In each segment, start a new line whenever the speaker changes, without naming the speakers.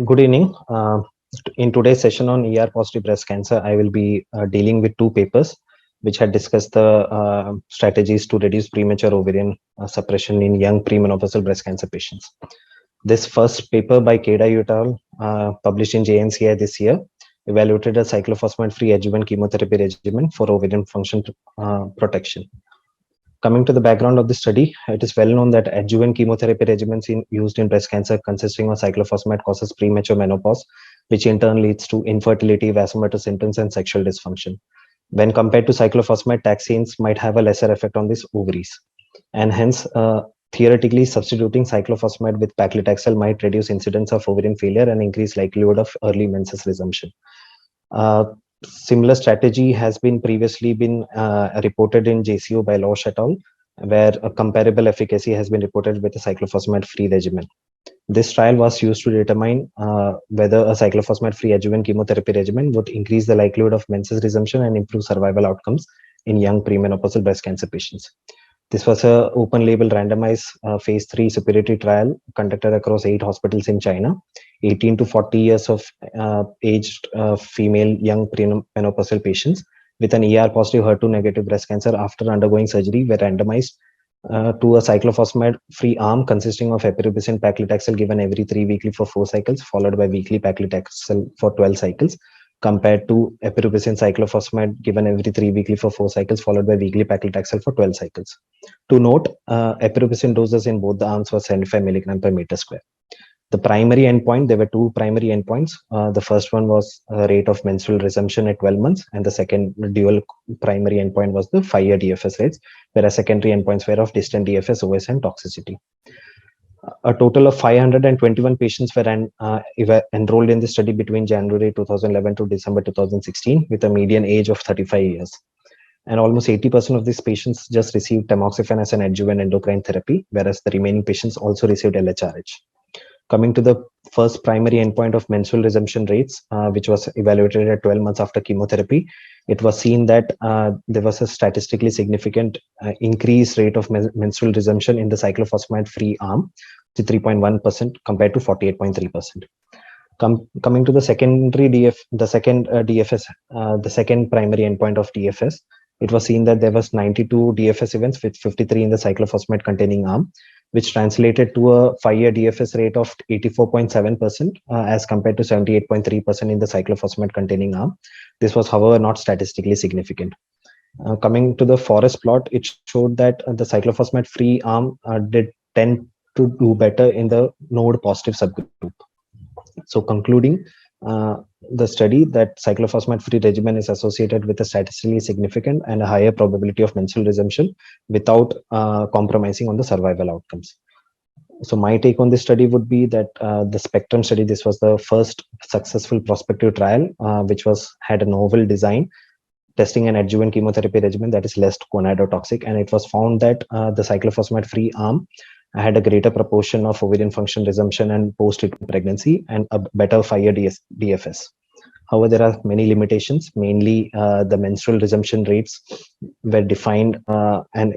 Good evening. In today's session on ER positive breast cancer, I will be dealing with two papers which had discussed the strategies to reduce premature ovarian suppression in young premenopausal breast cancer patients. This first paper by Keda et al., published in JNCI this year, evaluated a cyclophosphamide-free adjuvant chemotherapy regimen for ovarian function protection. Coming to the background of the study, it is well known that adjuvant chemotherapy regimens used in breast cancer consisting of cyclophosphamide causes premature menopause, which in turn leads to infertility, vasomotor symptoms, and sexual dysfunction. When compared to cyclophosphamide, taxanes might have a lesser effect on these ovaries. And hence, theoretically, substituting cyclophosphamide with paclitaxel might reduce incidence of ovarian failure and increase likelihood of early menses resumption. Similar strategy has been previously been reported in JCO by Loesch et al., where a comparable efficacy has been reported with a cyclophosphamide-free regimen. This trial was used to determine whether a cyclophosphamide-free adjuvant chemotherapy regimen would increase the likelihood of menses resumption and improve survival outcomes in young premenopausal breast cancer patients. This was a open-label randomized phase 3 superiority trial conducted across 8 hospitals in China. 18 to 40 years of aged female young premenopausal patients with an ER-positive HER2-negative breast cancer after undergoing surgery were randomized to a cyclophosphamide-free arm consisting of epirubicin paclitaxel given every 3 weekly for 4 cycles, followed by weekly paclitaxel for 12 cycles, compared to epirubicin cyclophosphamide given every 3 weekly for 4 cycles, followed by weekly paclitaxel for 12 cycles. To note, epirubicin doses in both the arms were 75 milligram per meter square. The primary endpoint, there were two primary endpoints. The first one was rate of menstrual resumption at 12 months, and the second dual primary endpoint was the 5-year DFS rates, whereas secondary endpoints were of distant DFS, OS, and toxicity. A total of 521 patients were enrolled in the study between January 2011 to December 2016 with a median age of 35 years. And almost 80% of these patients just received tamoxifen as an adjuvant endocrine therapy, whereas the remaining patients also received LHRH. Coming to the first primary endpoint of menstrual resumption rates, which was evaluated at 12 months after chemotherapy, it was seen that there was a statistically significant increased rate of menstrual resumption in the cyclophosphamide-free arm to 3.1% compared to 48.3%. Coming to the secondary the second primary endpoint of DFS, it was seen that there was 92 DFS events with 53 in the cyclophosphamide containing arm, which translated to a 5-year DFS rate of 84.7% as compared to 78.3% in the cyclophosphamide containing arm. This was, however, not statistically significant. Coming to the forest plot, it showed that the cyclophosphamide free arm did tend to do better in the node positive subgroup. So concluding the study that cyclophosphamide free regimen is associated with a statistically significant and a higher probability of menstrual resumption without compromising on the survival outcomes. So my take on this study would be that the Spectrum study, this was the first successful prospective trial, which had a novel design testing an adjuvant chemotherapy regimen that is less gonadotoxic, and it was found that the cyclophosphamide free arm had a greater proportion of ovarian function resumption and post-treatment pregnancy and a better 5-year DFS. However, there are many limitations, mainly the menstrual resumption rates were defined and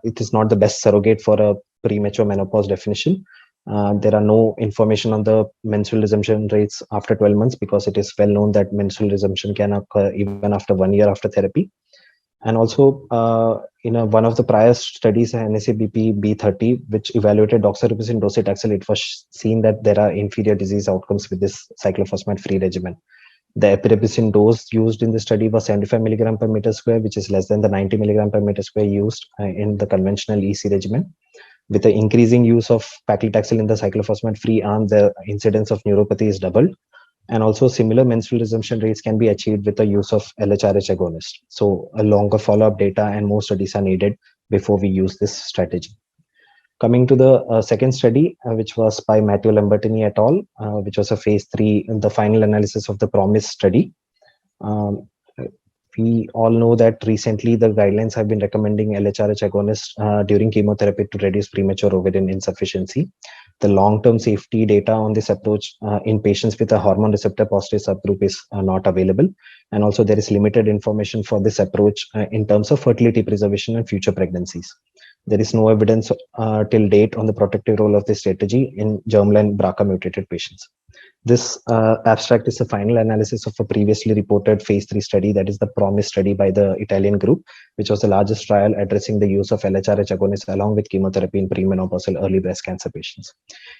it is not the best surrogate for a premature menopause definition. There are no information on the menstrual resumption rates after 12 months because it is well known that menstrual resumption can occur even after 1 year after therapy. And also, in one of the prior studies, NSABP B30, which evaluated doxorubicin docetaxel, it was seen that there are inferior disease outcomes with this cyclophosphamide-free regimen. The epirubicin dose used in the study was 75 milligram per meter square, which is less than the 90 milligram per meter square used in the conventional EC regimen. With the increasing use of paclitaxel in the cyclophosphamide-free arm, the incidence of neuropathy is doubled. And also similar menstrual resumption rates can be achieved with the use of LHRH agonist. So a longer follow-up data and more studies are needed before we use this strategy. Coming to the second study, which was by Matteo Lambertini et al., which was a phase 3, the final analysis of the PROMISE study. We all know that recently the guidelines have been recommending LHRH agonist during chemotherapy to reduce premature ovarian insufficiency. The long-term safety data on this approach in patients with a hormone receptor positive subgroup is not available. And also there is limited information for this approach in terms of fertility preservation and future pregnancies. There is no evidence till date on the protective role of this strategy in germline BRCA mutated patients. This abstract is a final analysis of a previously reported phase 3 study, that is the PROMISE study by the Italian group, which was the largest trial addressing the use of LHRH agonists along with chemotherapy in premenopausal early breast cancer patients.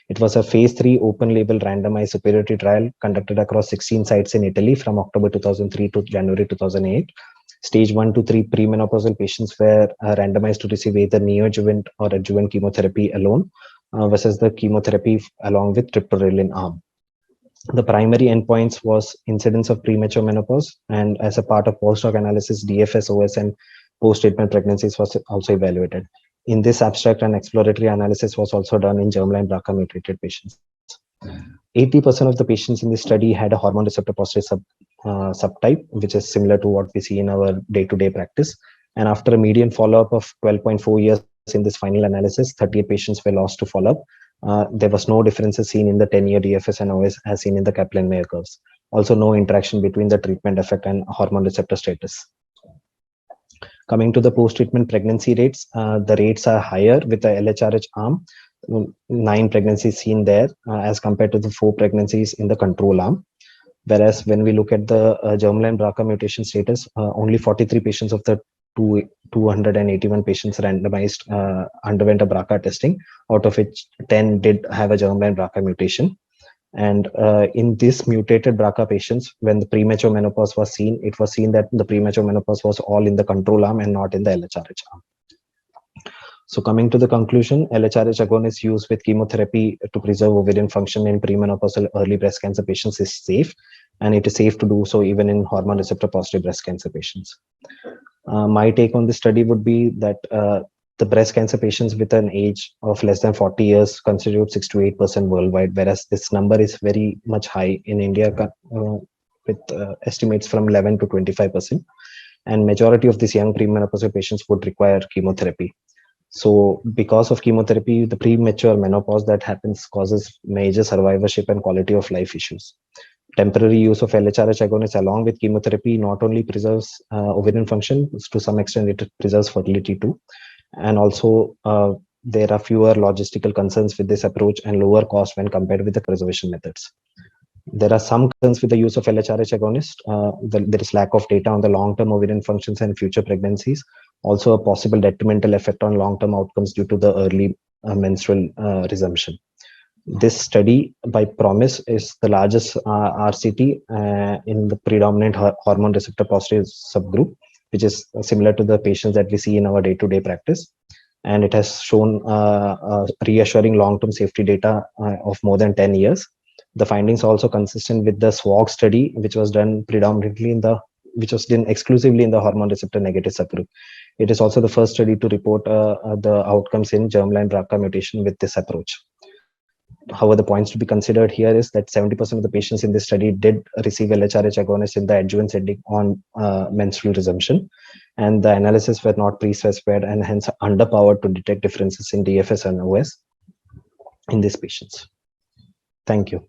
It was a phase 3 open label randomized superiority trial conducted across 16 sites in Italy from October 2003 to January 2008. Stage 1 to 3 premenopausal patients were randomized to receive either neoadjuvant or adjuvant chemotherapy alone versus the chemotherapy along with triptorelin arm. The primary endpoints was incidence of premature menopause, and as a part of post-hoc analysis, DFS, OS, and post-treatment pregnancies was also evaluated. In this abstract, an exploratory analysis was also done in germline BRCA mutated patients. 80% of the patients in this study had a hormone receptor positive subtype, which is similar to what we see in our day-to-day practice. And after a median follow-up of 12.4 years in this final analysis, 38 patients were lost to follow-up. There was no differences seen in the 10-year DFS and OS as seen in the Kaplan-Meier curves. Also, no interaction between the treatment effect and hormone receptor status. Coming to the post-treatment pregnancy rates, the rates are higher with the LHRH arm, 9 pregnancies seen there as compared to the 4 pregnancies in the control arm. Whereas when we look at the germline BRCA mutation status, only 43 patients of the 281 patients randomized underwent a BRCA testing, out of which 10 did have a germline BRCA mutation. And in this mutated BRCA patients, when the premature menopause was seen, it was seen that the premature menopause was all in the control arm and not in the LHRH arm. So coming to the conclusion, LHRH agonists used with chemotherapy to preserve ovarian function in premenopausal early breast cancer patients is safe, and it is safe to do so even in hormone receptor positive breast cancer patients. My take on this study would be that the breast cancer patients with an age of less than 40 years constitute 6 to 8% worldwide, whereas this number is very much high in India with estimates from 11 to 25%. And majority of these young premenopausal patients would require chemotherapy. So because of chemotherapy, the premature menopause that happens causes major survivorship and quality of life issues. Temporary use of LHRH agonists along with chemotherapy not only preserves ovarian function, to some extent it preserves fertility too. And also there are fewer logistical concerns with this approach and lower cost when compared with the preservation methods. There are some concerns with the use of LHRH agonist. There is lack of data on the long-term ovarian functions and future pregnancies. Also, a possible detrimental effect on long-term outcomes due to the early menstrual resumption. This study by PROMISE is the largest RCT in the predominant hormone receptor positive subgroup, which is similar to the patients that we see in our day-to-day practice. And it has shown reassuring long-term safety data of more than 10 years. The findings are also consistent with the SWOG study, which was done exclusively in the hormone receptor negative subgroup. It is also the first study to report the outcomes in germline BRCA mutation with this approach. However, the points to be considered here is that 70% of the patients in this study did receive LHRH agonists in the adjuvant setting on menstrual resumption, and the analysis were not pre-specified and hence underpowered to detect differences in DFS and OS in these patients. Thank you.